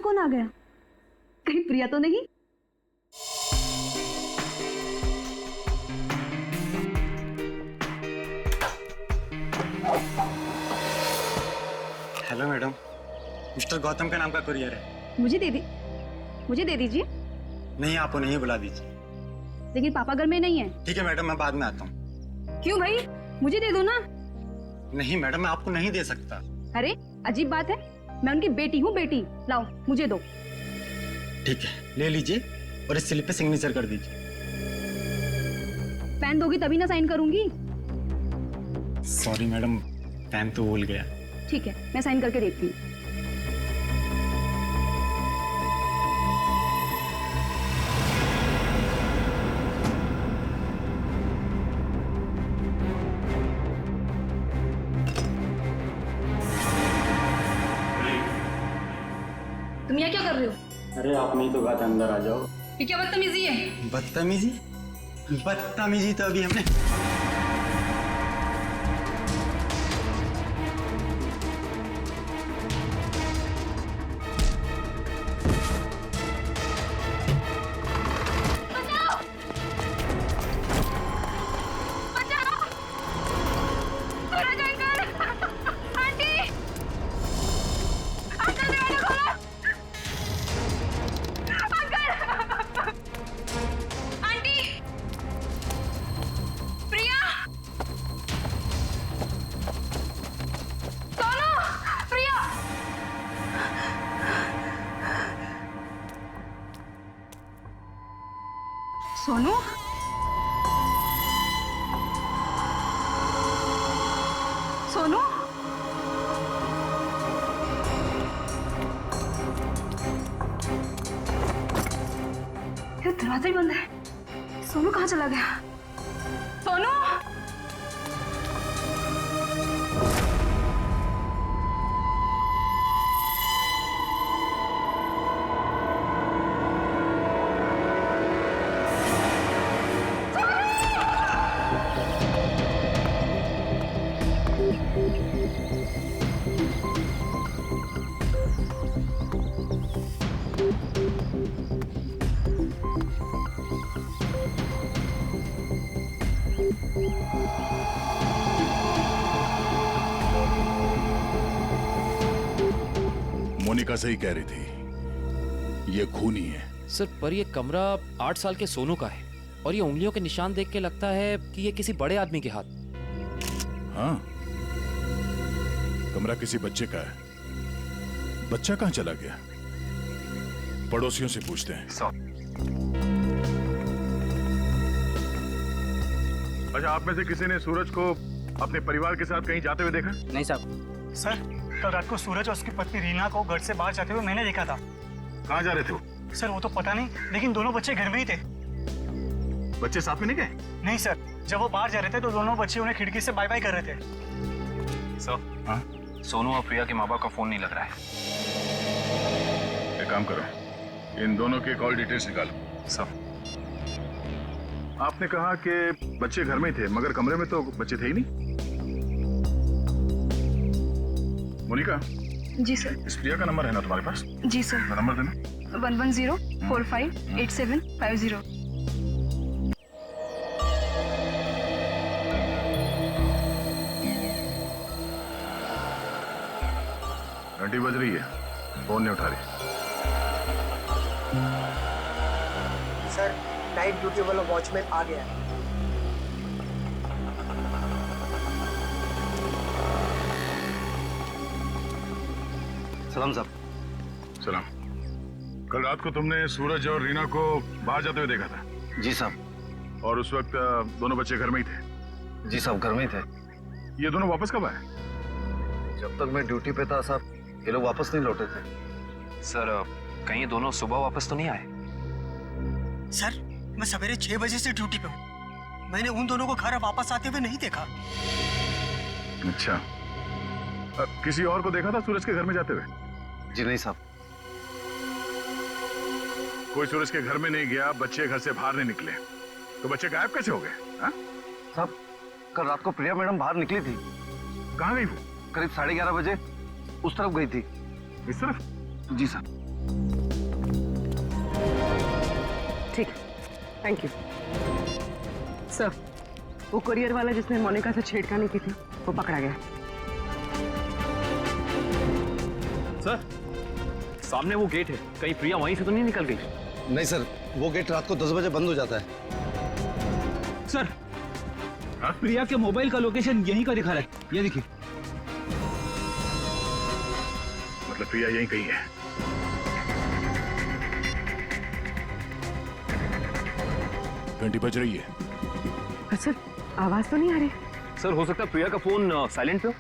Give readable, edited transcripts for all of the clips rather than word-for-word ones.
कौन आ गया? कहीं प्रिया तो नहीं? हेलो मैडम, मिस्टर गौतम का नाम का कुरियर है। मुझे दे दीजिए। नहीं, आप उन्हें ही बुला दीजिए। लेकिन पापा घर में नहीं है। ठीक है मैडम, मैं बाद में आता हूँ। क्यों भाई, मुझे दे दो ना। नहीं मैडम, मैं आपको नहीं दे सकता। अरे अजीब बात है, मैं उनकी बेटी हूँ, बेटी। लाओ मुझे दो। ठीक है, ले लीजिए और इस स्लिप पे सिग्नेचर कर दीजिए। पेन दोगी तभी ना साइन करूंगी। सॉरी मैडम, पेन तो भूल गया। ठीक है, मैं साइन करके देखती हूँ। तुम यहाँ क्या कर रहे हो? अरे आप नहीं तो कहा था अंदर आ जाओ। ये क्या बदतमीजी है? बदतमीजी तो अभी हमने सोनू, सोनू, ये दरवाजा ही बंद है। सोनू कहाँ चला गया? सोनू, मोनिका सही कह रही थी, ये खूनी है। सर पर ये कमरा 8 साल के सोनू का है और ये उंगलियों के निशान देख के लगता है कि ये किसी बड़े आदमी के हाथ। हाँ, कमरा किसी बच्चे का है। बच्चा कहाँ चला गया? पड़ोसियों से पूछते हैं। अच्छा, आप में से किसी ने सूरज को अपने परिवार के साथ कहीं जाते हुए देखा? नहीं साहब। सर, कल रात को सूरज और उसकी पत्नी रीना को घर से बाहर जाते हुए मैंने देखा था। कहाँ जा रहे थे वो? सर वो तो पता नहीं, लेकिन दोनों बच्चे घर में ही थे। बच्चे साथ में नहीं गए? नहीं सर, जब वो बाहर जा रहे थे तो दोनों बच्चे उन्हें खिड़की से बाय बाय कर रहे थे। सर, हाँ? सोनू और प्रिया के माँ बाप का फोन नहीं लग रहा है। एक काम करो, इन दोनों के कॉल डिटेल्स निकालो। सर, आपने कहा कि बच्चे घर में थे, मगर कमरे में तो बच्चे थे ही नहीं। मोनिका, जी सर। इस प्रिया का नंबर है ना तुम्हारे पास? जी सर। नंबर देना। 110458750। घंटी बज रही है, फोन नहीं उठा रही। सर, नाइट ड्यूटी वाला वॉचमैन आ गया है। सलाम साहब। सलाम। कल रात को तुमने सूरज और रीना को बाहर जाते हुए देखा था? जी साहब। और उस वक्त दोनों बच्चे घर में ही थे? जी साहब, घर में ही थे। ये दोनों वापस कब आए? जब तक मैं ड्यूटी पे था साहब, ये लोग वापस नहीं लौटे थे। सर, कहीं ये दोनों सुबह वापस तो नहीं आए? सर, मैं सवेरे 6 बजे से ड्यूटी पे हूँ। मैंने उन दोनों को घर वापस आते हुए नहीं देखा। अच्छा, किसी और को देखा था सूरज के घर में जाते हुए? जी नहीं साहब। कोई सूरज के घर में नहीं गया, बच्चे घर से बाहर नहीं निकले, तो बच्चे गायब कैसे हो गए? साहब, कल रात को प्रिया मैडम बाहर निकली थी। कहाँ गई वो? करीब 11:30 बजे उस तरफ गई थी। इस तरफ? जी साहब। ठीक, थैंक यू सर। वो कुरियर वाला जिसने मोनिका से छेड़खानी की थी वो पकड़ा गया। सर सामने वो गेट है, कहीं प्रिया वहीं से तो नहीं निकल गई? नहीं सर, वो गेट रात को 10 बजे बंद हो जाता है। सर प्रिया के मोबाइल का लोकेशन यहीं का दिखा रहा है, ये देखिए। मतलब प्रिया यहीं कहीं है। घंटी बज रही है। सर आवाज तो नहीं आ रही। सर हो सकता है प्रिया का फोन साइलेंट पे हो।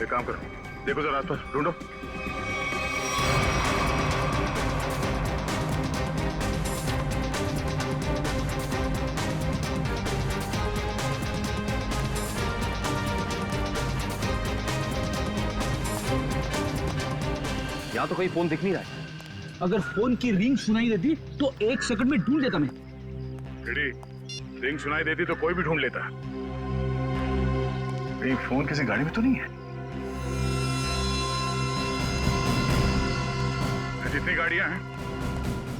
एक काम करो, देखो जरा आसपास ढूंढो। यहाँ तो कहीं फोन दिख नहीं रहा है। अगर फोन की रिंग सुनाई देती तो 1 सेकंड में ढूंढ लेता मैं। रिंग सुनाई देती तो कोई भी ढूंढ लेता। कहीं फोन किसी गाड़ी में तो नहीं है? जितनी गाड़ियां हैं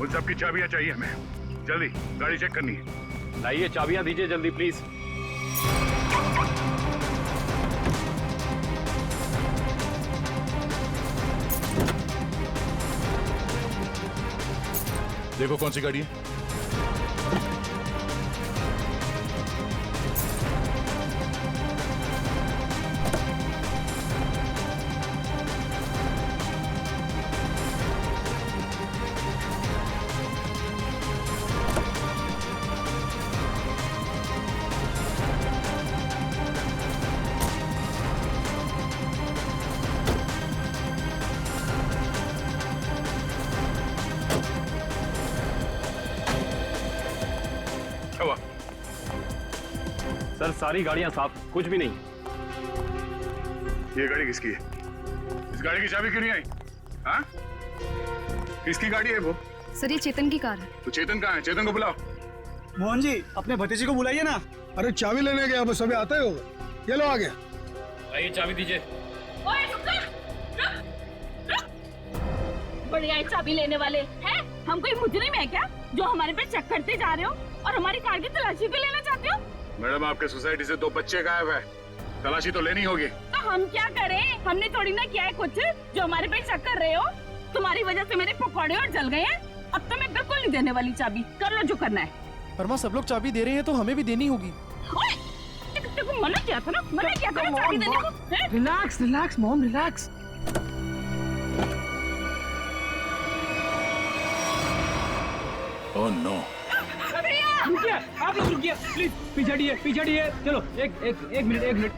उन सबकी चाबियां चाहिए हमें। जल्दी गाड़ी चेक करनी है। लाइए चाबियां दीजिए जल्दी प्लीज। देखो कौन सी गाड़ी है। हुआ सर सारी गाड़ियां साफ, कुछ भी नहीं। ये गाड़ी किसकी है? इस गाड़ी की चाबी क्यों नहीं आई? हाँ? किसकी गाड़ी है वो? सर ये चेतन की कार है। तो चेतन कहाँ है? चेतन को बुलाओ। मोहन जी अपने भतीजे को बुलाइए ना। अरे चाबी लेने गया, बस अभी आता ही होगा। ये लो आ गया। लाइए चाबी दीजिए। बढ़िया चाबी लेने वाले हैं। हम कोई मुजरिम है क्या जो हमारे पे चेक करते जा रहे हो और हमारी कार की तलाशी भी लेना चाहते हो? मैडम आपके सोसाइटी से 2 बच्चे गायब है, तलाशी तो लेनी होगी। तो हम क्या करें? हमने थोड़ी ना किया है कुछ जो हमारे पे शक कर रहे हो। तुम्हारी वजह से मेरे पकौड़े और जल गए हैं। अब तो मैं बिल्कुल नहीं देने वाली चाबी। कर लो जो करना है। पर माँ सब लोग चाबी दे रहे हैं तो हमें भी देनी होगी। देखो मना किया था ना, मना किया था ना चाबी देने को। Relax relax mom relax. Oh no. रुकिए, आप लोग रुकिए प्लीज। पीछे हटिए। चलो एक मिनट।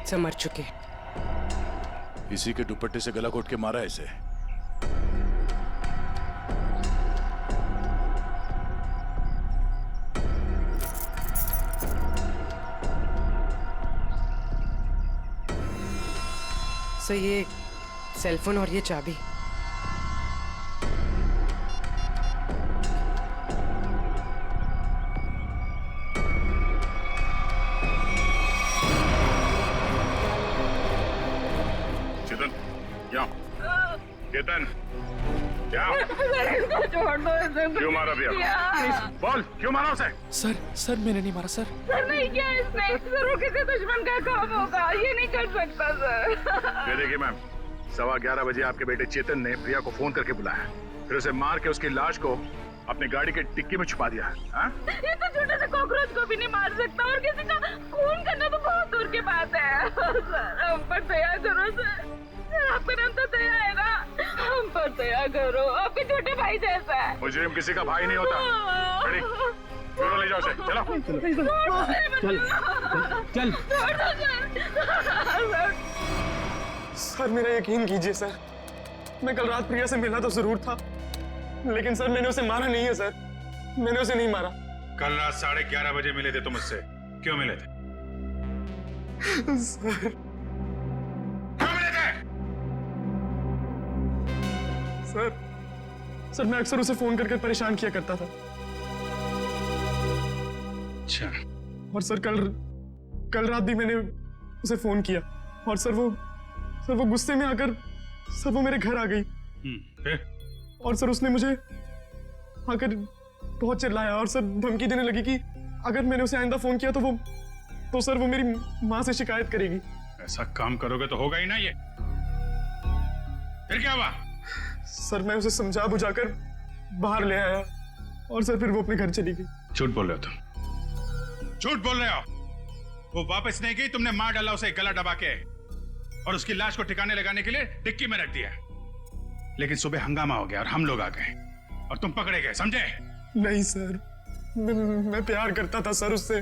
सब मर चुके। इसी के दुपट्टे से गला घोट के मारा है इसे। सर ये सेलफोन और ये चाबी। चेतन यहाँ। चेतन यहाँ। क्यों मारा भैया? बोल क्यों मारा उसे? सर मैंने नहीं मारा सर। नहीं किया इसने। जरूर किसी दुश्मन का काम होगा। ये नहीं कर सकता सर। ये देखिए मैम, 11:15 बजे आपके बेटे चेतन ने प्रिया को फोन करके बुलाया, फिर उसे मार के उसकी लाश को अपनी गाड़ी के डिक्की में छुपा दिया। हाँ? ये तो छोटे से कॉकरोच को भी नहीं मार सकता और किसी का खून करना तो बहुत दूर की बात है। सर हम पर दया करो सर। आपका नाम तो दया है ना, हम पर दया करो। आपके छोटे भाई जैसा है। मुजरिम किसी का भाई नहीं होता। खड़ी, क्यों ले जाओ उसे? चलो। चल। सर मेरा यकीन कीजिए सर, मैं कल रात प्रिया से मिला तो जरूर था, लेकिन सर मैंने उसे मारा नहीं है सर। मैंने उसे नहीं मारा। कल रात 11:30 बजे मिले थे तुम मुझसे, क्यों मिले थे? सर क्यों मिले थे? सर मैं अक्सर उसे फोन करके परेशान किया करता था। अच्छा। और सर कल रात भी मैंने उसे फोन किया। और सर वो गुस्से में आकर सर वो मेरे घर आ गई। फिर? और सर उसने मुझे आकर बहुत चिल्लाया और सर धमकी देने लगी कि अगर मैंने उसे आइंदा फोन किया तो सर वो मेरी माँ से शिकायत करेगी। ऐसा काम करोगे तो होगा ही ना ये। फिर क्या हुआ? सर मैं उसे समझा बुझाकर बाहर ले आया और सर फिर वो अपने घर चली गई। झूठ बोल रहे हो तुम, झूठ बोल रहे हो। वो वापस नहीं गई, तुमने मार डाला उसे गला दबा के और उसकी लाश को ठिकाने लगाने के लिए डिक्की में रख दिया। लेकिन सुबह हंगामा हो गया और हम लोग आ गए और तुम पकड़े गए, समझे? नहीं सर, मैं प्यार करता था सर उससे।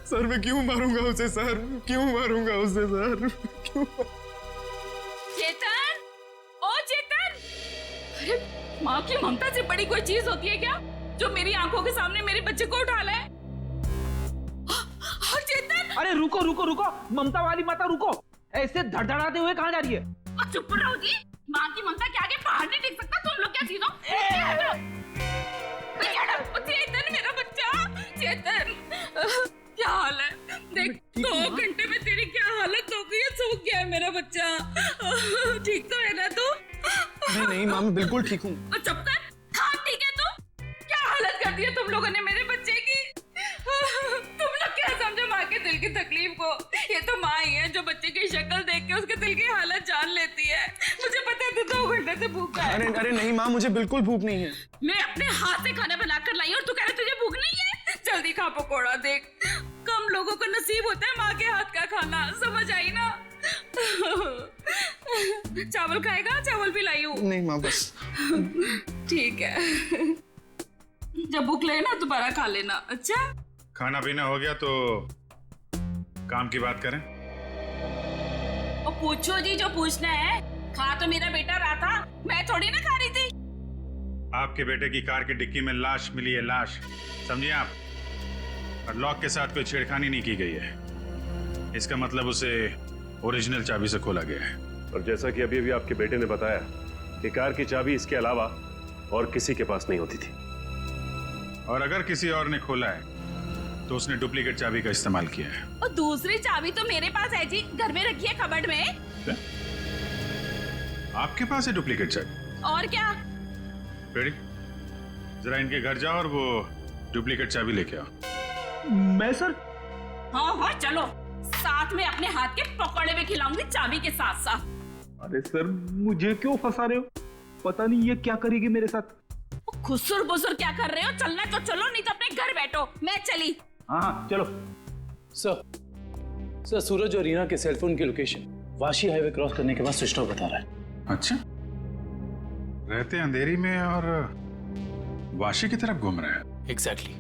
सर मैं क्यों मारूंगा उसे सर, क्यों मारूंगा उसे सर, क्यों? चेतन, ओ चेतन! अरे माँ की ममता से बड़ी कोई चीज होती है क्या जो मेरी आंखों के सामने मेरे बच्चे को उठा ले? और चेतन! अरे रुको रुको रुको, ममता वाली माता रुको, ऐसे धड़धड़ाते हुए कहाँ जा रही है? और चुप रहो जी, माँ की ममता के आगे पहाड़ नहीं टिक सकता। तुम लोग क्या चीजों? चेतन मेरा बच्चा, चेतन क्या हाल है? देख 2 घंटे में तेरी क्या हालत हो गई है, सूख गया है मेरा बच्चा। ठीक तो है ना तू? नहीं माँ मैं बिल्कुल ठीक हूँ। चुप कर, हाँ ठीक है तू? क्या हालत कर दी है तुम लोगों ने मेरे बच्चे की? तुम लोग क्या समझो माँ के दिल की तकलीफ को? ये तो माँ ही है जो बच्चे की शक्ल देख के उसके दिल की हालत जान लेती है। मुझे पता है तू 2 घंटे से भूखा है। अरे नहीं माँ मुझे बिल्कुल भूख नहीं है। मैं अपने हाथ से खाना बनाकर लाई और तू कह रहा तुझे भूख नहीं है? जल्दी खा पकोड़ा। देख कम लोगों को नसीब होता है माँ के हाथ का खाना, समझ आई ना? चावल खाएगा? चावल भी लाई हूँ। नहीं माँ बस। ठीक है, जब भूख लगे ना दोबारा खा लेना। अच्छा खाना पीना हो गया तो काम की बात करें। और पूछो जी जो पूछना है। खा तो मेरा बेटा रहा था, मैं थोड़ी ना खा रही थी। आपके बेटे की कार की डिक्की में लाश मिली है, लाश, समझिए आप। और लॉक के साथ कोई छेड़खानी नहीं की गई है। इसका मतलब उसे ओरिजिनल चाबी से खोला गया है। और जैसा कि अभी आपके बेटे ने बताया कि कार की चाबी इसके अलावा और किसी के पास नहीं होती थी। और अगर किसी और ने खोला है तो उसने डुप्लीकेट चाबी का इस्तेमाल किया है। और दूसरी चाबी तो मेरे पास है जी, घर में रखी है कबर्ड में। क्या? आपके पास है डुप्लीकेट चाबी? और क्या? बेटी जरा इनके घर जाओ और वो डुप्लीकेट चाबी लेके आओ। मैं सर? हाँ चलो, साथ में अपने हाथ के पकौड़े भी खिलाऊंगी चाबी के साथ साथ। अरे सर मुझे क्यों फंसा रहे हो? पता नहीं ये क्या करेगी मेरे साथ। खुसुर बुसुर क्या कर रहे हो? चलना तो चलो, नहीं तो अपने घर बैठो। मैं चली। हाँ चलो। सर सूरज और रीना के सेलफोन की लोकेशन वाशी हाईवे क्रॉस करने के बाद स्विच ऑफ बता रहा है। अच्छा, रहते अंधेरी में और वाशी की तरफ घूम रहे हैं। एग्जैक्टली।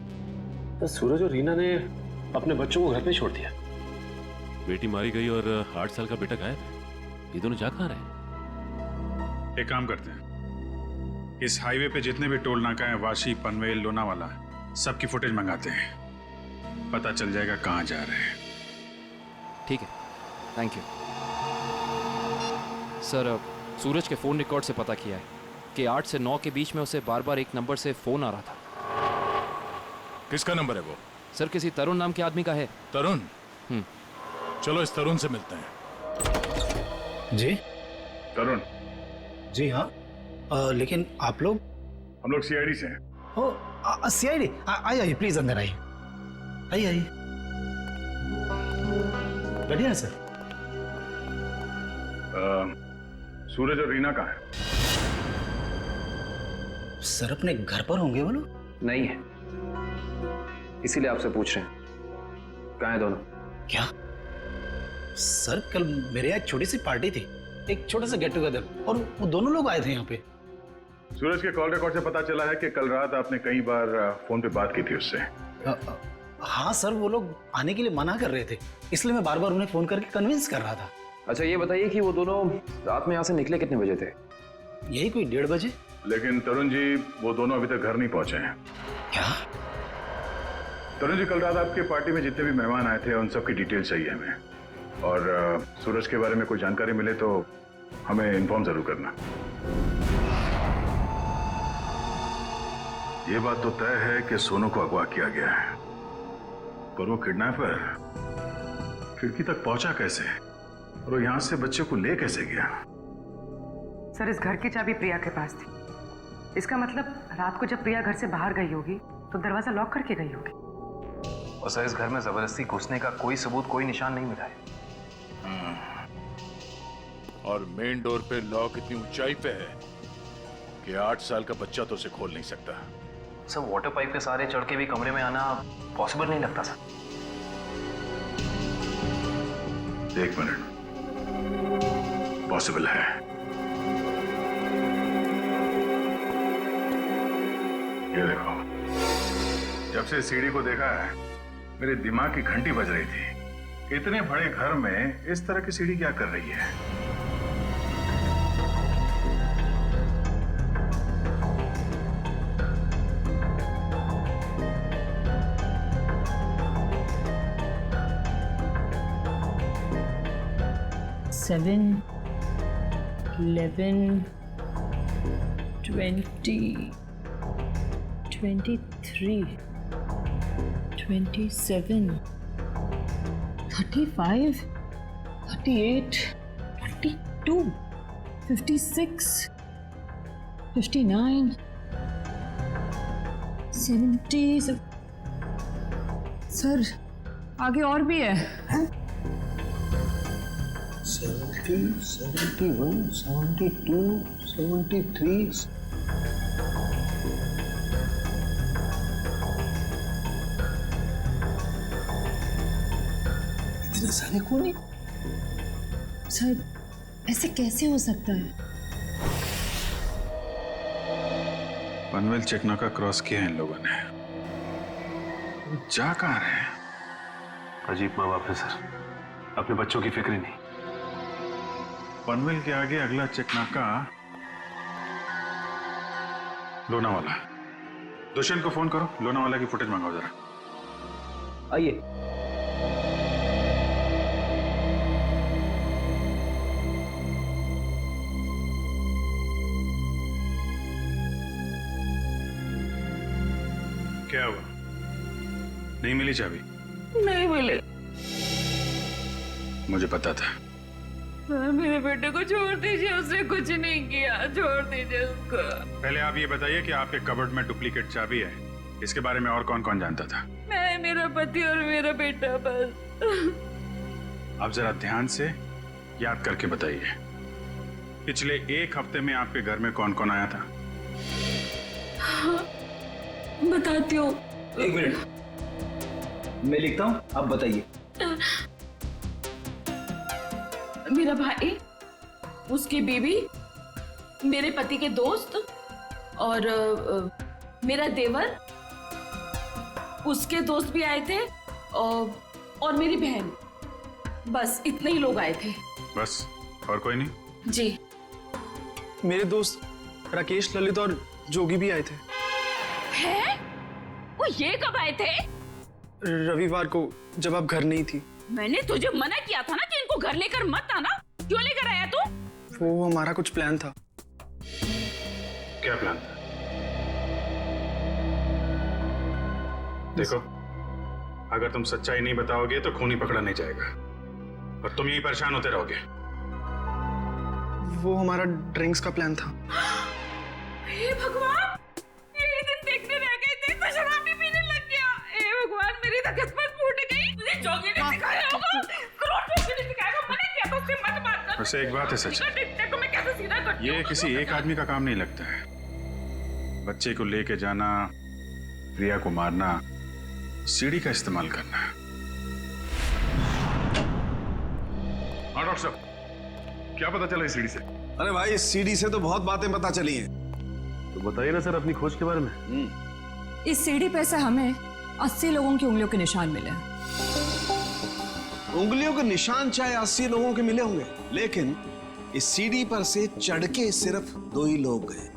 तो सूरज और रीना ने अपने बच्चों को घर पे छोड़ दिया। बेटी मारी गई और 8 साल का बेटा गायब है। ये दोनों जा कहाँ रहे? एक काम करते हैं, इस हाईवे पे जितने भी टोल नाका है, वाशी, पनवेल, लोनावाला, सबकी फुटेज मंगाते हैं। पता चल जाएगा कहाँ जा रहे हैं। ठीक है, थैंक यू सर। सूरज के फोन रिकॉर्ड से पता किया है कि 8 से 9 के बीच में उसे बार बार एक नंबर से फोन आ रहा था। किसका नंबर है वो? सर किसी तरुण नाम के आदमी का है। तरुण? चलो इस तरुण से मिलते हैं। जी तरुण? जी हाँ। लेकिन आप लोग? हम लोग सीआईडी से हैं। ओ सीआईडी? आइए प्लीज अंदर आइए। आइए बैठिए ना सर। सूरज और रीना कहाँ है? सर अपने घर पर होंगे वो लोग? नहीं है, इसीलिए आपसे पूछ रहे हैं। कहाँ है दोनों? क्या सर, कल मेरे यहाँ एक छोटी सी पार्टी थी, एक छोटा सा गेट टुगेदर, और वो दोनों लोग आए थे यहाँ पे। सूरज के कॉल रिकॉर्ड से पता चला है कि कल रात आपने कई बार फोन पे बात की थी उससे। हाँ सर, वो लोग आने के लिए मना कर रहे थे, इसलिए मैं बार बार उन्हें फोन करके कन्विंस कर रहा था। अच्छा ये बताइए कि वो दोनों रात में यहाँ से निकले कितने बजे थे? यही कोई 1:30 बजे। लेकिन तरुण जी, वो दोनों अभी तक घर नहीं पहुंचे हैं। क्या? तरुण जी, कल रात आपके पार्टी में जितने भी मेहमान आए थे उन सब की डिटेल चाहिए हमें। और सूरज के बारे में कोई जानकारी मिले तो हमें इन्फॉर्म जरूर करना। ये बात तो तय है कि सोनू को अगवा किया गया है, पर वो किडनैपर खिड़की तक पहुंचा कैसे और वो यहां से बच्चे को ले कैसे गया? सर इस घर की चाबी प्रिया के पास थी। इसका मतलब रात को जब प्रिया घर से बाहर गई होगी तो दरवाजा लॉक करके गई होगी। और सर इस घर में जबरदस्ती घुसने का कोई सबूत, कोई निशान नहीं मिला है। और मेन डोर पे लॉक इतनी ऊंचाई पे है कि 8 साल का बच्चा तो उसे खोल नहीं सकता। सर वाटर पाइप के सहारे चढ़ के भी कमरे में आना पॉसिबल नहीं लगता सर। एक मिनट, पॉसिबल है। ये देखो, जब से सीढ़ी को देखा है मेरे दिमाग की घंटी बज रही थी। इतने बड़े घर में इस तरह की सीढ़ी क्या कर रही है? Seven, 11, 20, 23, 27, 35, 38, 42, 56, 59, 70। सर आगे और भी है। 70, 71, 72, 73। इतने सारे खून? सर ऐसे कैसे हो सकता है? पनवेल चेकनाका क्रॉस किया है इन लोगों ने। जा कहाँ रहे हैं? अजीब माँ बाप है सर, अपने बच्चों की फिक्र ही नहीं। पनवेल के आगे अगला चेकनाका लोनावाला। दुष्यंत को फोन करो, लोनावाला की फुटेज मंगाओ जरा। आइए। क्या हुआ? नहीं मिली चाबी? नहीं मिले। मुझे पता था। सर मेरे बेटे को छोड़ दीजिए, उसने कुछ नहीं किया, छोड़ दीजिए उसको। पहले आप ये बताइए कि आपके कबर्ड में डुप्लीकेट चाबी है, इसके बारे में और कौन कौन जानता था? मैं, मेरा पति और मेरा बेटा बस। आप जरा ध्यान से याद करके बताइए, पिछले 1 हफ्ते में आपके घर में कौन कौन आया था? बताती हूँ। 1 मिनट, मैं लिखता हूँ, आप बताइए। मेरा भाई, उसकी बीवी, मेरे पति के दोस्त और मेरा देवर, उसके दोस्त भी आए थे और मेरी बहन। बस इतने ही लोग आए थे। बस, और कोई नहीं? जी। मेरे दोस्त राकेश, ललित और जोगी भी आए थे। हैं? वो ये कब आए थे? रविवार को, जब आप घर नहीं थी। मैंने तुझे मना किया था ना कि इनको घर लेकर मत आना। क्यों लेकर आया तू? वो हमारा कुछ प्लान था। क्या प्लान था? देखो, अगर तुम सच्चाई नहीं बताओगे तो खूनी पकड़ा नहीं जाएगा और तुम यही परेशान होते रहोगे। वो हमारा ड्रिंक्स का प्लान था। हे भगवान, यही दिन देखने रह गए थे तो शराब भी पीने लग गया। हे भगवान, मेरी तो किस्मत फूट गई। तुझे जोगी ने सिखाया होगा, करोड़पति ने सिखाया होगा। मना किया तो उससे मत बात कर। वैसे एक बात है सच, देखो मैं कैसे सीधा करती हूँ। ये किसी एक आदमी का काम नहीं लगता है। बच्चे को लेके जाना, प्रिया को मारना, सीढ़ी का इस्तेमाल करना। हाँ डॉक्टर साहब, क्या पता चला इस सीढ़ी से? अरे भाई, इस सीढ़ी से तो बहुत बातें पता चली हैं। तो बताइए ना सर अपनी खोज के बारे में। इस सीढ़ी पे से हमें 80 लोगों की उंगलियों के निशान मिले हैं। उंगलियों के निशान चाहे 80 लोगों के मिले होंगे, लेकिन इस सीढ़ी पर से चढ़ के सिर्फ 2 ही लोग गए।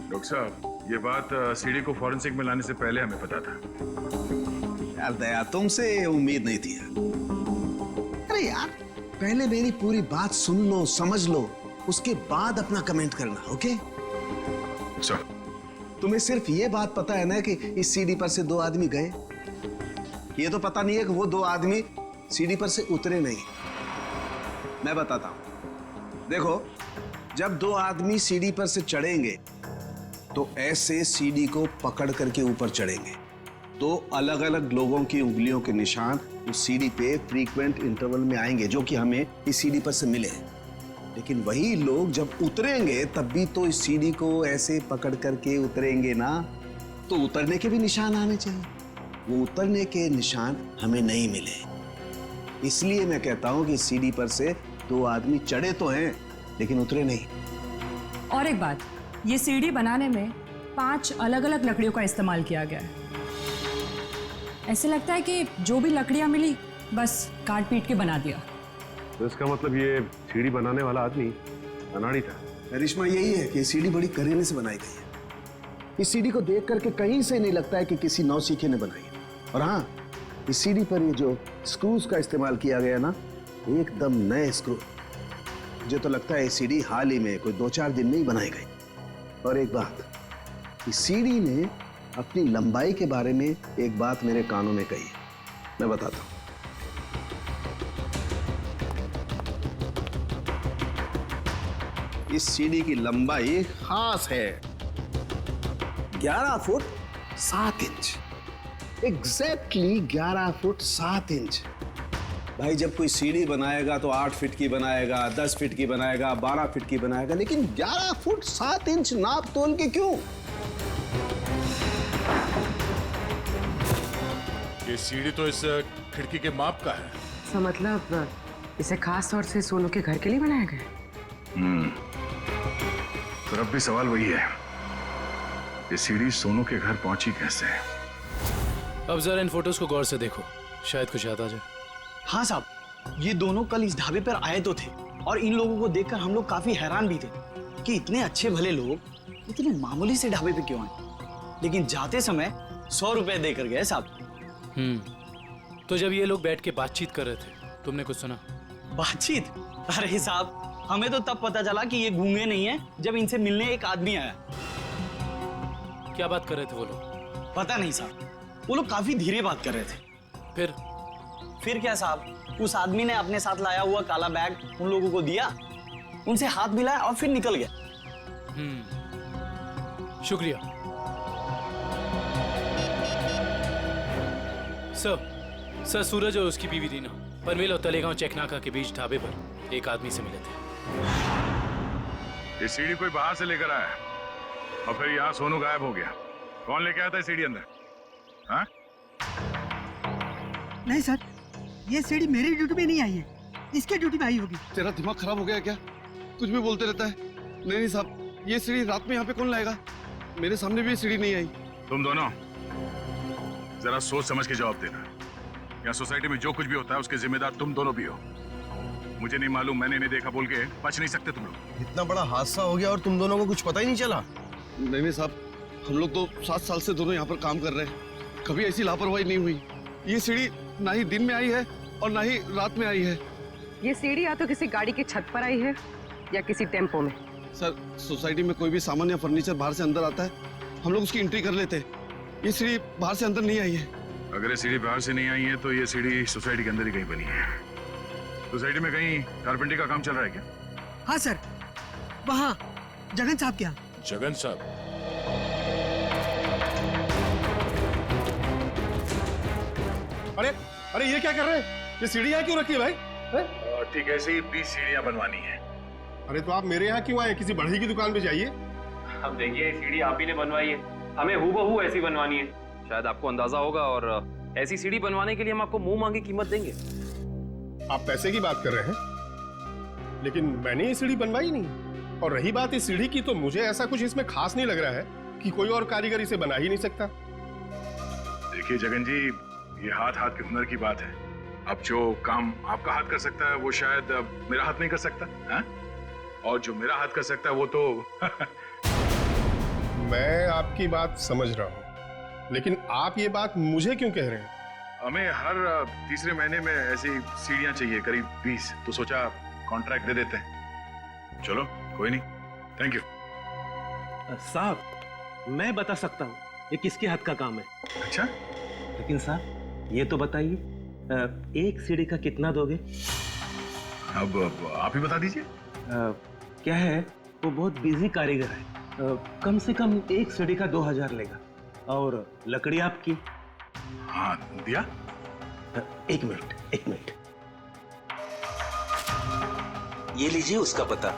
डॉक्टर साहब, ये बात सीढ़ी को फॉरेंसिक में लाने से पहले हमें पता था। यार दया, तुमसे उम्मीद नहीं थी। अरे यार, पहले मेरी पूरी बात सुन लो, समझ लो, उसके बाद अपना कमेंट करना, ओके? तुम्हें सिर्फ ये बात पता है ना कि इस सीढ़ी पर से 2 आदमी गए, ये तो पता नहीं है कि वो दो आदमी सीढ़ी पर से उतरे नहीं। मैं बताता हूं, देखो, जब दो आदमी सीढ़ी पर से चढ़ेंगे तो ऐसे सीढ़ी को पकड़ करके ऊपर चढ़ेंगे। दो अलग अलग लोगों की उंगलियों के निशान उस सीढ़ी पे फ्रीक्वेंट इंटरवल में आएंगे, जो कि हमें इस सीढ़ी पर से मिले। लेकिन वही लोग जब उतरेंगे तब भी तो इस सीढ़ी को ऐसे पकड़ करके उतरेंगे ना, तो उतरने के भी निशान आने चाहिए। वो उतरने के निशान हमें नहीं मिले, इसलिए मैं कहता हूं कि सीढ़ी पर से दो आदमी चढ़े तो हैं लेकिन उतरे नहीं। और एक बात, ये सीढ़ी बनाने में 5 अलग अलग लकड़ियों का इस्तेमाल किया गया है। ऐसे लगता है कि जो भी लकड़ियां मिली बस काट पीट के बना दिया। तो इसका मतलब ये सीढ़ी बनाने वाला आदमी अनाड़ी था। करिश्मा यही है कि सीढ़ी बड़ी करीने से बनाई गई है। इस सीढ़ी को देख करके कहीं से नहीं लगता है कि किसी नौसीखे ने बनाई है। और हाँ, इस सीढ़ी पर ये जो स्क्रूज का इस्तेमाल किया गया ना, एकदम नए स्क्रू। मुझे तो लगता है ये सीढ़ी हाल ही में कोई 2-4 दिन में ही बनाई गई। और एक बात, इस सीढ़ी ने अपनी लंबाई के बारे में एक बात मेरे कानों में कही, मैं बताता हूं। इस सीढ़ी की लंबाई खास है 11 foot 7 inch. Exactly 11 foot 7 inch. भाई जब कोई सीढ़ी बनाएगा तो 8 फीट की बनाएगा, 10 फीट की बनाएगा, 12 फीट की बनाएगा, लेकिन 11 फुट 7 इंच नाप तोल के क्यों? ये सीढ़ी तो इस खिड़की के माप का है। तो मतलब इसे खास तौर से सोनू के घर के लिए बनाया गया? तो अब भी सवाल वही है, ये सीढ़ी सोनू के घर पहुंची कैसे? अब जरा इन फोटोज को गौर से देखो, शायद कुछ याद आ जाए। हाँ साहब, ये दोनों कल इस ढाबे पर आए तो थे और इन लोगों को देखकर हम लोग काफी हैरान भी थे कि इतने अच्छे भले लोग इतने मामूली से ढाबे पे क्यों आए। लेकिन जाते समय 100 रुपए देकर गए साहब। तो जब ये लोग बैठ के बातचीत कर रहे थे, तुमने कुछ सुना? बातचीत? अरे साहब, हमें तो तब पता चला कि ये गूंगे नहीं है जब इनसे मिलने एक आदमी आया। क्या बात कर रहे थे वो लोग? पता नहीं साहब, वो लोग काफी धीरे बात कर रहे थे। फिर क्या साहब, उस आदमी ने अपने साथ लाया हुआ काला बैग उन लोगों को दिया, उनसे हाथ मिलाया और फिर निकल गया। शुक्रिया सर। सूरज और उसकी बीवी रीना पनवेल और तलेगांव चेकनाका के बीच ढाबे पर एक आदमी से मिले थे। ये सीढ़ी कोई बाहर से लेकर आया और फिर यहाँ सोनू गायब हो गया। कौन लेके आया था सीढ़ी अंदर? हाँ? नहीं सर, ये सीढ़ी मेरी ड्यूटी में नहीं आई है, इसके ड्यूटी में आई होगी। तेरा दिमाग खराब हो गया क्या? कुछ भी बोलते रहता है। नहीं साहब, ये सीढ़ी रात में यहाँ पे कौन लाएगा? मेरे सामने भी ये सीढ़ी नहीं आई। तुम दोनों जरा सोच समझ के जवाब देना। यहाँ सोसाइटी में जो कुछ भी होता है उसके जिम्मेदार तुम दोनों भी हो। मुझे नहीं मालूम, मैंने नहीं देखा बोल के बच नहीं सकते तुम लोग। इतना बड़ा हादसा हो गया और तुम दोनों को कुछ पता ही नहीं चला? नहीं साहब, हम लोग तो 7 साल से दोनों यहाँ पर काम कर रहे हैं, कभी ऐसी लापरवाही नहीं हुई। ये सीढ़ी ना ही दिन में आई है और ना ही रात में आई है। ये सीढ़ी या तो किसी गाड़ी की छत पर आई है या किसी टेम्पो में। सर, सोसाइटी में कोई भी सामान या फर्नीचर बाहर से अंदर आता है, हम लोग उसकी एंट्री कर लेते हैं। ये सीढ़ी बाहर से अंदर नहीं आई है। अगर ये सीढ़ी बाहर से नहीं आई है तो ये सीढ़ी सोसाइटी के अंदर ही कहीं बनी है। सोसाइटी में कहीं कारपेंटरी का काम चल रहा है क्या? हाँ सर, वहाँ जगन साहब क्या? जगन साहब? अरे ये क्या कर रहे हैं? ये सीढ़ी यहाँ क्यों रखी है भाई? ठीक है, ऐसे ही 20 सीढ़ियाँ बनवानी है। अरे तो आप मेरे यहाँ क्यों आए? किसी बढ़ई की दुकान पे जाइए। अब देखिए, सीढ़ी आप ही ने बनवाई है, हमें हूबहू ऐसी बनवानी है। शायद आपको अंदाजा होगा, और ऐसी सीढ़ी बनवाने के लिए हम आपको मुंह मांगी कीमत देंगे। आप पैसे की बात कर रहे हैं, लेकिन मैंने ये सीढ़ी बनवाई नहीं। और रही बात इस सीढ़ी की, तो मुझे ऐसा कुछ इसमें खास नहीं लग रहा है कि कोई और कारीगर इसे बना ही नहीं सकता। देखिए जगन जी, ये हाथ हाथ के हुनर की बात है। अब जो काम आपका हाथ कर सकता है वो शायद मेरा हाथ नहीं कर सकता है? और जो मेरा हाथ कर सकता है वो तो मैं आपकी बात समझ रहा हूँ, लेकिन आप ये बात मुझे क्यों कह रहे हैं? हमें हर तीसरे महीने में ऐसी सीढ़ियाँ चाहिए, करीब 20, तो सोचा कॉन्ट्रैक्ट दे देते हैं। चलो कोई नहीं, थैंक यू। साहब, मैं बता सकता हूँ ये किसके हाथ का काम है। अच्छा? लेकिन साहब, ये तो बताइए, एक सीढ़ी का कितना दोगे? अब आप ही बता दीजिए। क्या है, वो बहुत बिजी कारीगर है, कम से कम एक सीढ़ी का 2000 लेगा। और लकड़ी आपकी? हाँ, दिया। एक मिनट। ये लीजिए उसका पता।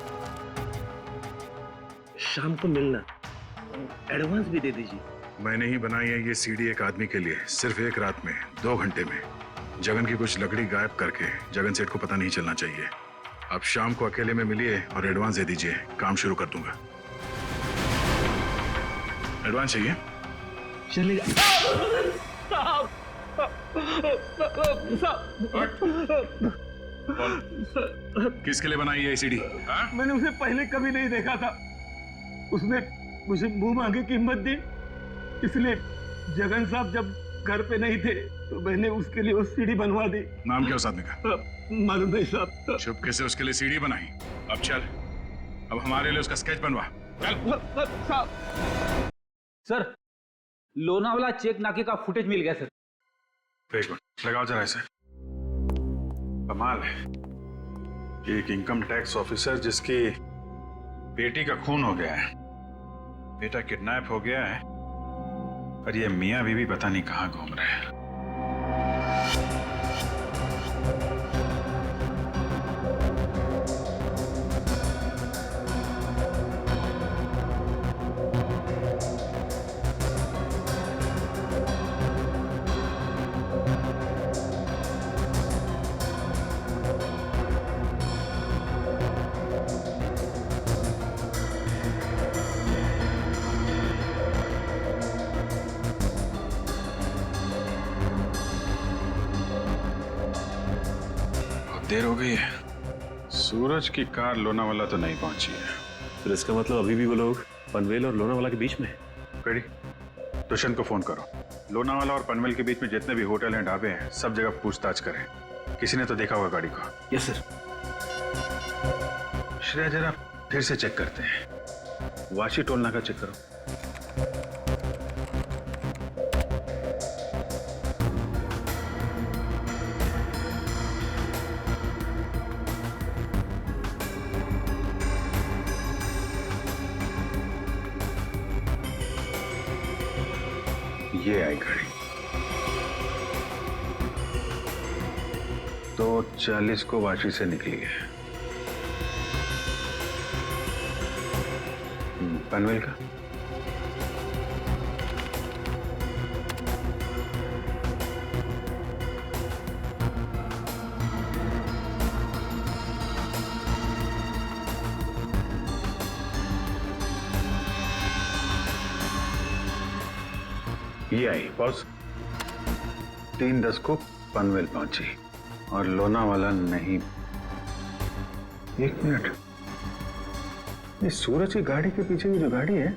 शाम को मिलना, एडवांस भी दे दीजिए। मैंने ही बनाई है ये सीढ़ी एक आदमी के लिए, सिर्फ एक रात में, 2 घंटे में। जगन की कुछ लकड़ी गायब करके जगन सेठ को पता नहीं चलना चाहिए। आप शाम को अकेले में मिलिए और एडवांस दे दीजिए, काम शुरू कर दूंगा। एडवांस चाहिए? चलेगा। किसके लिए बनाई है ये सीढ़ी? मैंने उसे पहले कभी नहीं देखा था, उसने मुझे मुंह मांगे कीमत दी, इसलिए जगन साहब जब घर पे नहीं थे तो मैंने उसके लिए वो सीढ़ी बनवा दी। नाम क्या उस आदमी का? मालूम नहीं साहब। चुपके से उसके लिए सीढ़ी बनाई। अब चल, अब हमारे लिए उसका स्केच बनवा। चल। सर, लोनावाला चेक नाके का फुटेज मिल गया सर। एक मिनट लगाओ जरा इसे। कमाल है, एक इनकम टैक्स ऑफिसर जिसकी बेटी का खून हो गया है, बेटा किडनैप हो गया है, और ये मियां बीवी पता नहीं कहां घूम रहे हैं। देर हो गई है, सूरज की कार लोनावाला तो नहीं पहुंची है। फिर इसका मतलब अभी भी वो लोग पनवेल और लोनावाला के बीच में है। रेडी, दुष्यंत को फोन करो। लोनावाला और पनवेल के बीच में जितने भी होटल हैं, ढाबे हैं, सब जगह पूछताछ करें। किसी ने तो देखा होगा गाड़ी को। Yes sir. श्रेया, जरा फिर से चेक करते हैं। वाशी टोल नाका चेक करो। ये आई गाड़ी, 2:40 को वाशी से निकली है। पनवेल का? ये आई बॉस, 3:10 को पनवेल पहुंची और लोनावाला नहीं। एक मिनट, ये सूरज की गाड़ी के पीछे की जो गाड़ी है,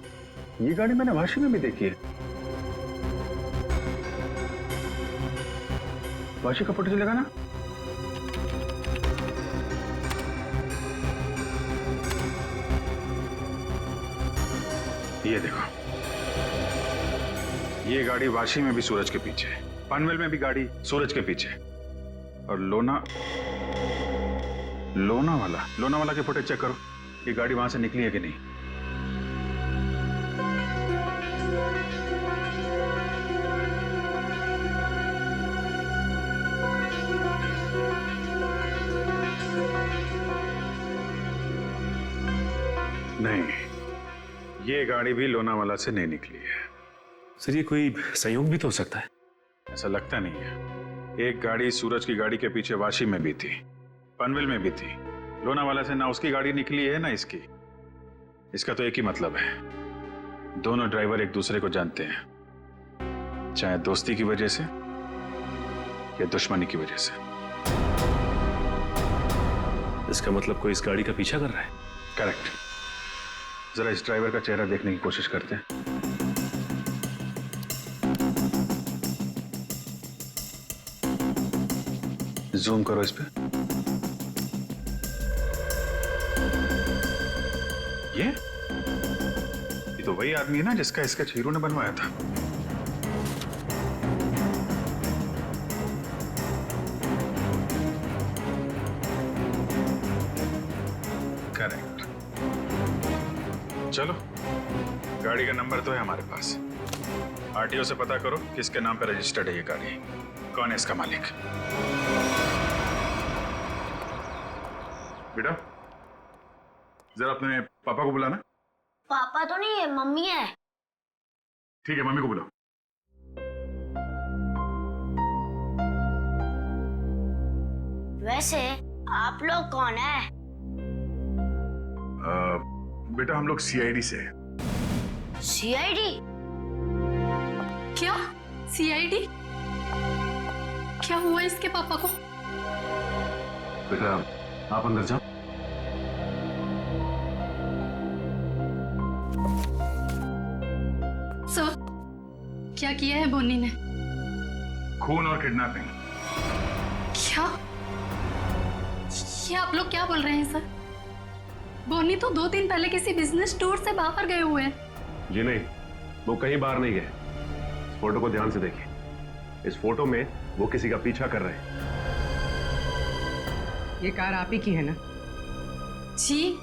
ये गाड़ी मैंने वाशी में भी देखी है। वाशी का फोटो चलेगा ना? ये देखो, ये गाड़ी वाशी में भी सूरज के पीछे, पनवेल में भी गाड़ी सूरज के पीछे, और लोनावाला के फुटेज चेक करो, ये गाड़ी वहां से निकली है कि नहीं। नहीं, ये गाड़ी भी लोनावाला से नहीं निकली है। सर, ये कोई संयोग भी तो हो सकता है। ऐसा लगता नहीं है। एक गाड़ी सूरज की गाड़ी के पीछे वाशी में भी थी, पनवेल में भी थी। लोनावाला से ना उसकी गाड़ी निकली है ना इसकी। इसका तो एक ही मतलब है, दोनों ड्राइवर एक दूसरे को जानते हैं, चाहे दोस्ती की वजह से या दुश्मनी की वजह से। इसका मतलब कोई इस गाड़ी का पीछा कर रहा है। करेक्ट। जरा इस ड्राइवर का चेहरा देखने की कोशिश करते हैं। जूम करो इस पे। ये तो वही आदमी है ना जिसका स्केच हीरो ने बनवाया था। करेक्ट। चलो, गाड़ी का नंबर तो है हमारे पास। आरटीओ से पता करो किसके नाम पे रजिस्टर्ड है ये गाड़ी, कौन है इसका मालिक। बेटा, जरा अपने पापा को बुलाना। पापा तो नहीं है, मम्मी है। ठीक है, मम्मी को बुलाओ। वैसे आप लोग कौन है? बेटा, हम लोग सीआईडी से हैं। सीआईडी? क्या सीआईडी? क्या हुआ इसके पापा को? बेटा, आप अंदर जाओ। सर, क्या किया है बोनी ने? खून और किडनैपिंग। क्या? ये आप लोग क्या बोल रहे हैं सर? बोनी तो 2 दिन पहले किसी बिजनेस टूर से बाहर गए हुए हैं। जी नहीं, वो कहीं बाहर नहीं गए। इस फोटो को ध्यान से देखिए। इस फोटो में वो किसी का पीछा कर रहे हैं। ये कार आप ही की है ना? जी,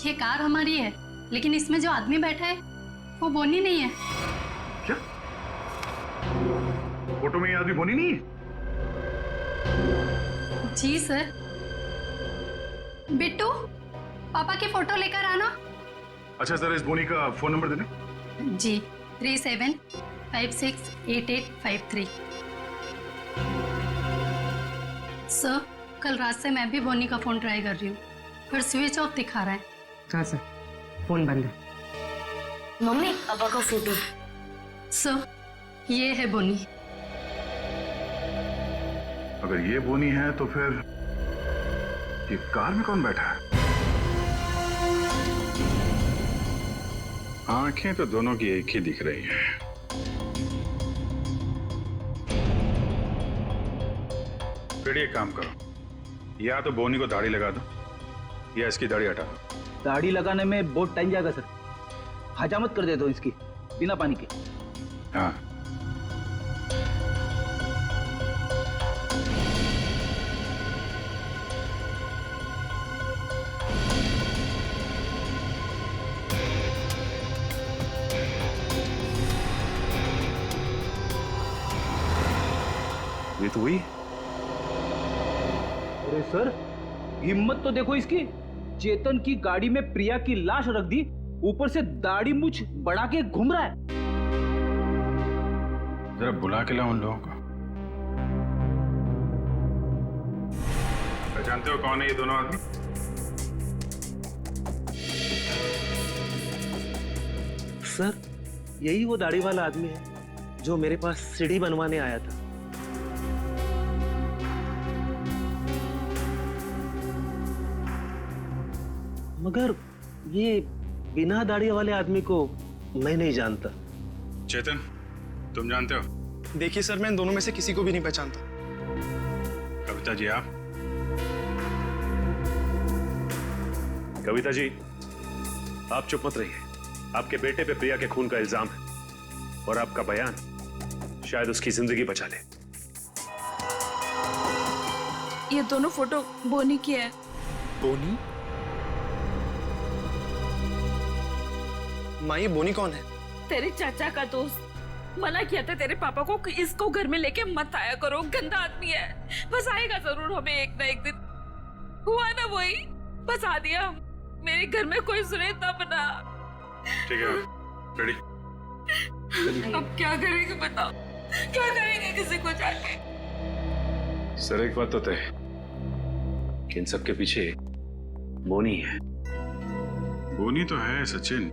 ये कार हमारी है, लेकिन इसमें जो आदमी बैठा है वो बोनी नहीं है। क्या? फोटो में ये आदमी बोनी नहीं है? जी सर। बिट्टू, पापा की फोटो लेकर आना। अच्छा, जरा इस बोनी का फोन नंबर देना। जी, 37568853। सर, कल रात से मैं भी बोनी का फोन ट्राई कर रही हूँ, पर स्विच ऑफ दिखा रहा है। हाँ सर, फोन बंद है। मम्मी, पापा का फोटो। सर, ये है बोनी। अगर ये बोनी है तो फिर ये कार में कौन बैठा है? आंखें तो दोनों की एक ही दिख रही हैं। फिर ये काम करो, या तो बोनी को दाढ़ी लगा दो या इसकी दाढ़ी हटा दो। दाढ़ी लगाने में बहुत टाइम जाएगा सर। हजामत कर दे दो इसकी बिना पानी के। हाँ, ये तो हुई। अरे सर, हिम्मत तो देखो इसकी। चेतन की गाड़ी में प्रिया की लाश रख दी, ऊपर से दाढ़ी मूछ बढ़ा के घूम रहा है। जरा बुला के लाओ उन लोगों को। जानते हो कौन है ये दोनों आदमी? सर, यही वो दाढ़ी वाला आदमी है जो मेरे पास सीढ़ी बनवाने आया था। मगर ये बिना दाढ़ी वाले आदमी को मैं नहीं जानता। चेतन, तुम जानते हो? देखिए सर, मैं इन दोनों में से किसी को भी नहीं पहचानता। कविता जी, आप? कविता जी, आप चुप मत रहिए। आपके बेटे पे प्रिया के खून का इल्जाम है और आपका बयान शायद उसकी जिंदगी बचा ले। ये दोनों फोटो बोनी की है। बोनी? माँ, ये बोनी कौन है? तेरे चाचा का दोस्त। मना किया था तेरे पापा को कि इसको घर में लेके मत आया करो, गंदा आदमी है। बस आएगा जरूर हमें एक ना एक दिन। हुआ ना वही, बस आ दिया। मेरे घर में कोई सुने तब ना। ठीक है, रेडी? अब क्या करेंगे बताओ? क्या करेंगे किसी को जाके? सर, एक बात तो तय है कि इन सबके पीछे बोनी है। बोनी तो है सचिन,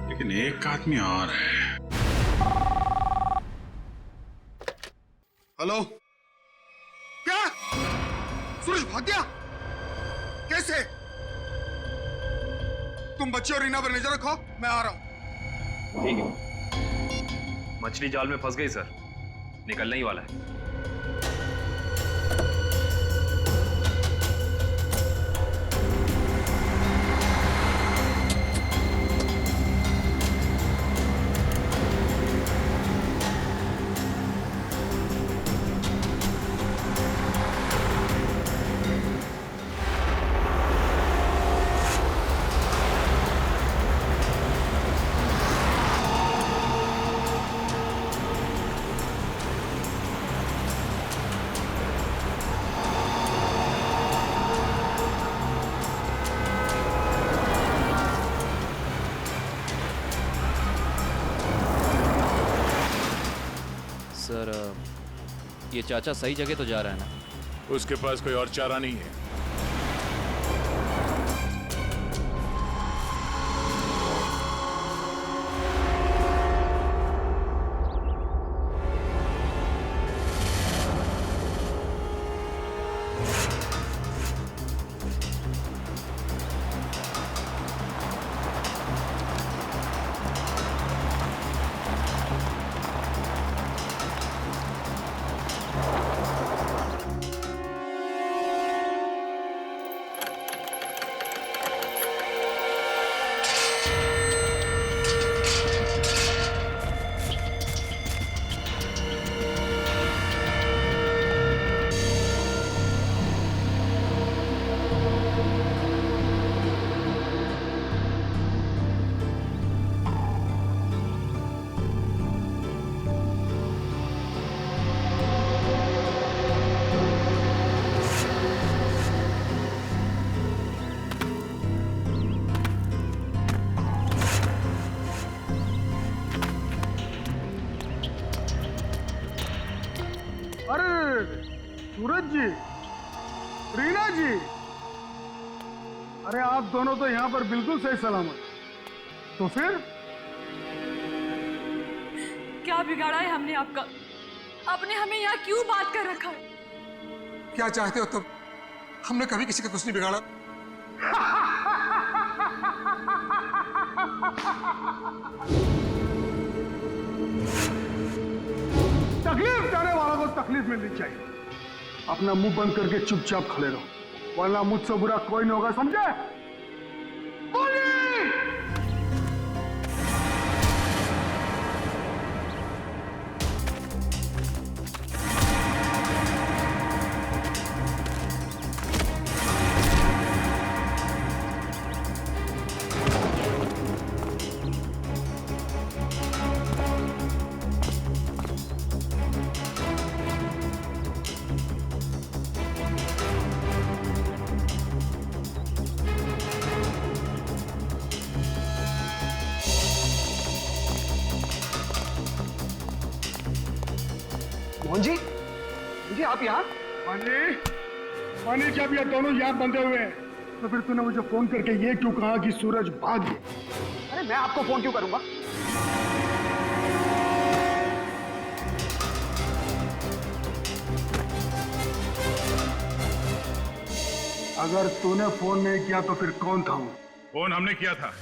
लेकिन एक आदमी और है। हेलो, क्या सूरज भाग गया? कैसे? तुम बच्चे और रीना पर नजर रखो, मैं आ रहा हूं। ठीक है। मछली जाल में फंस गई सर, निकलने ही वाला है। ये चाचा सही जगह तो जा रहा है ना? उसके पास कोई और चारा नहीं है। सूरज जी, रीना जी, अरे आप दोनों तो यहाँ पर बिल्कुल सही सलामत। तो फिर क्या बिगाड़ा है हमने आपका? आपने हमें यहाँ क्यों बात कर रखा है? क्या चाहते हो तुम? हमने कभी किसी का कुछ नहीं बिगाड़ा। तकलीफ देने वालों को तकलीफ मिलनी चाहिए। अपना मुंह बंद करके चुपचाप खड़े रहो, वरना मुझसे बुरा कोई नहीं होगा, समझे? मोहन जी, जी आप यहाँ? पानी जब ये दोनों यहाँ बंधे हुए हैं, तो फिर तूने मुझे फोन करके ये क्यों कहा कि सूरज भाग गया? अरे मैं आपको फोन क्यों करूंगा? अगर तूने फोन नहीं किया तो फिर कौन था वो? फोन हमने किया था।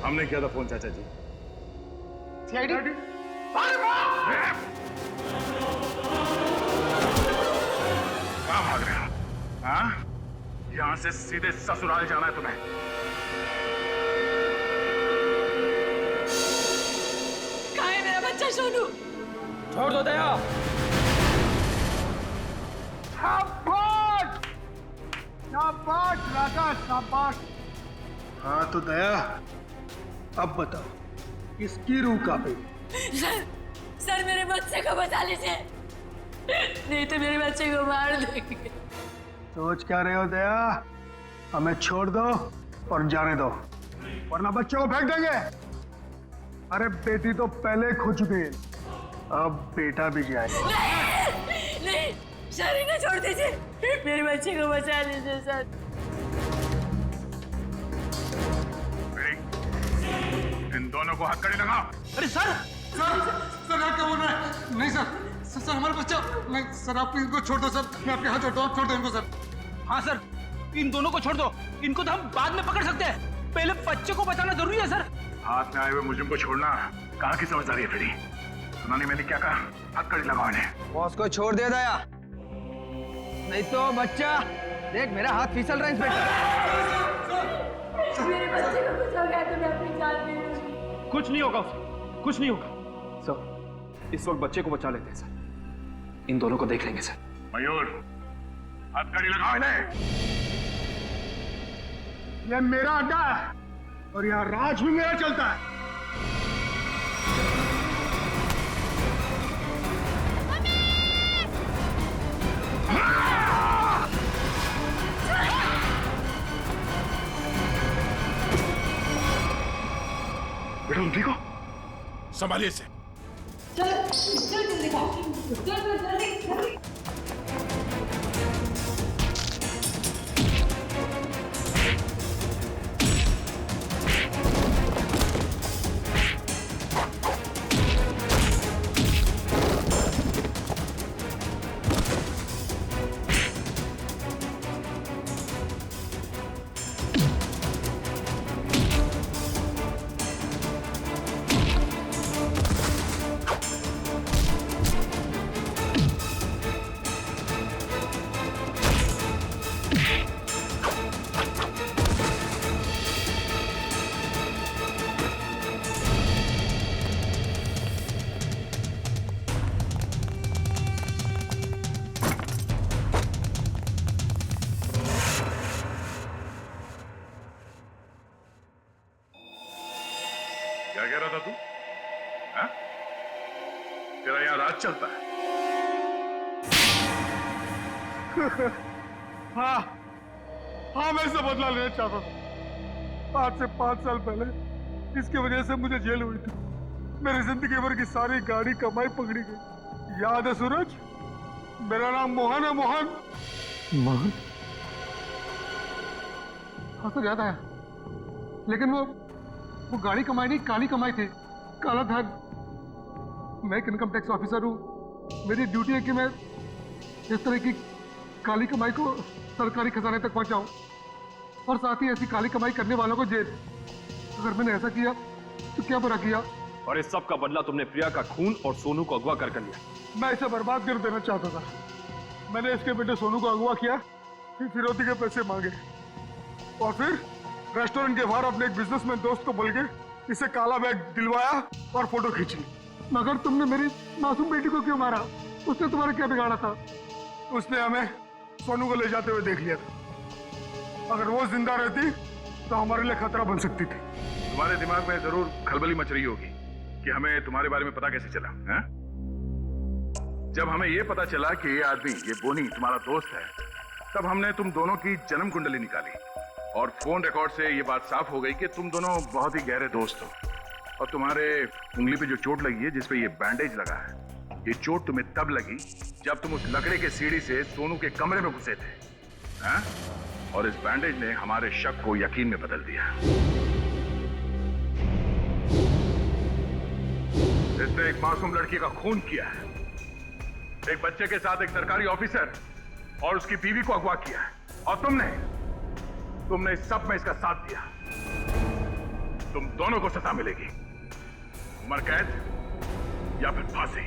हमने किया था फोन चाचा जी। सीआईडी? कहाँ भाग रहे हो? हाँ? यहाँ से सीधे ससुराल जाना है तुम्हें। कहाँ है मेरा बच्चा सोनू? छोड़ दो दया। शाबाश! शाबाश राजा, शाबाश। हाँ तो दया, अब बताओ किसकी रूह कांपे? सर मेरे बच्चे को बचा लीजिए, नहीं तो मेरे बच्चे को मार देंगे। सोच क्या रहे हो दया? हमें छोड़ दो और जाने दो, वरना बच्चे को फेंक देंगे। अरे बेटी तो पहले खो चुकी है, अब बेटा भी जाएगा। नहीं, सर इन्हें छोड़ दीजिए, मेरे बच्चे को बचा लीजिए सर। इन दोनों को हथकड़ी लगाओ। अरे सर आप क्या बोल रहे हैं? नहीं सर हमारा बच्चा। नहीं सर, आप इनको छोड़ दो सर, मैं आपके हाथ जोड़ता हूँ, छोड़ दो इनको सर। हाँ सर, इन दोनों को छोड़ दो, इनको तो हम बाद में पकड़ सकते हैं, पहले बच्चे को बचाना जरूरी है सर। हाथ में आए हुए मुझे को छोड़ना कहाँ की समझदारी है फिरी? सुना नहीं मैंने क्या कहा? हथकड़ी लगाओ इन्हें। बॉस को छोड़ दे दया, नहीं तो बच्चा देख मेरा हाथ फिसल रहा है इंस्पेक्टर। मेरे बच्चे को कुछ हो गया तो मैं अपनी जान दे दूंगी। कुछ नहीं होगा उसे, कुछ नहीं होगा सर। इस वक्त बच्चे को बचा लेते हैं सर, इन दोनों को देख लेंगे सर। मयूर, हथकड़ी लगाओ इन्हें। ये मेरा अड्डा है और यहाँ राज भी मेरा चलता है। बेटा तुम ठीक हो? संभालिए इसे। चलो क्या कह रहा था तू? हाँ? तेरा यहाँ राज चलता है? हाँ हाँ, मैं इससे बदला लेना चाहता था। आज से 5 साल पहले इसकी वजह से मुझे जेल हुई थी। मेरी जिंदगी भर की सारी गाड़ी कमाई पकड़ी गई। याद है सूरज? मेरा नाम मोहन है। मोहन मोहन हाँ सर, याद आया। लेकिन वो गाड़ी कमाई नहीं, काली कमाई थी, काला धन। मैं एक इनकम टैक्स ऑफिसर हूँ। मेरी ड्यूटी है कि मैं इस तरह की काली कमाई को सरकारी खजाने तक पहुंचाऊं और साथ ही ऐसी काली कमाई करने वालों को जेल। अगर मैंने ऐसा किया तो क्या बुरा किया? और इस सब का बदला तुमने प्रिया का खून और सोनू को अगवा कर लिया। मैं इसे बर्बाद कर देना चाहता था। मैंने इसके बेटे सोनू को अगवा किया, फिर फिरौती के पैसे मांगे और फिर रेस्टोरेंट के बाहर अपने एक बिजनेसमैन दोस्त को बोल के इसे काला बैग दिलवाया और फोटो खींची। मगर तुमने मेरी मासूम बेटी को क्यों मारा? उसने तुम्हारा क्या बिगाड़ा था? उसने हमें सोनू को ले जाते हुए देख लिया था। अगर वो जिंदा रहती तो हमारे लिए खतरा बन सकती थी। तुम्हारे दिमाग में जरूर खलबली मच रही होगी कि हमें तुम्हारे बारे में पता कैसे चला है? जब हमें ये पता चला कि ये आदमी, ये बोनी तुम्हारा दोस्त है, तब हमने तुम दोनों की जन्म कुंडली निकाली और फोन रिकॉर्ड से ये बात साफ हो गई कि तुम दोनों बहुत ही गहरे दोस्त हो। और तुम्हारे उंगली पे जो चोट लगी है, जिसपे ये बैंडेज लगा है, ये चोट तुम्हें तब लगी जब तुम उस लकड़े के सीढ़ी से सोनू के कमरे में घुसे थे, हैं? और इस बैंडेज ने हमारे शक को यकीन में बदल दिया। इसने एक मासूम लड़की का खून किया है, एक बच्चे के साथ एक सरकारी ऑफिसर और उसकी बीवी को अगवा किया है, और तुमने इस सब में इसका साथ दिया। तुम दोनों को सजा मिलेगी, उम्र कैद या फिर फांसी।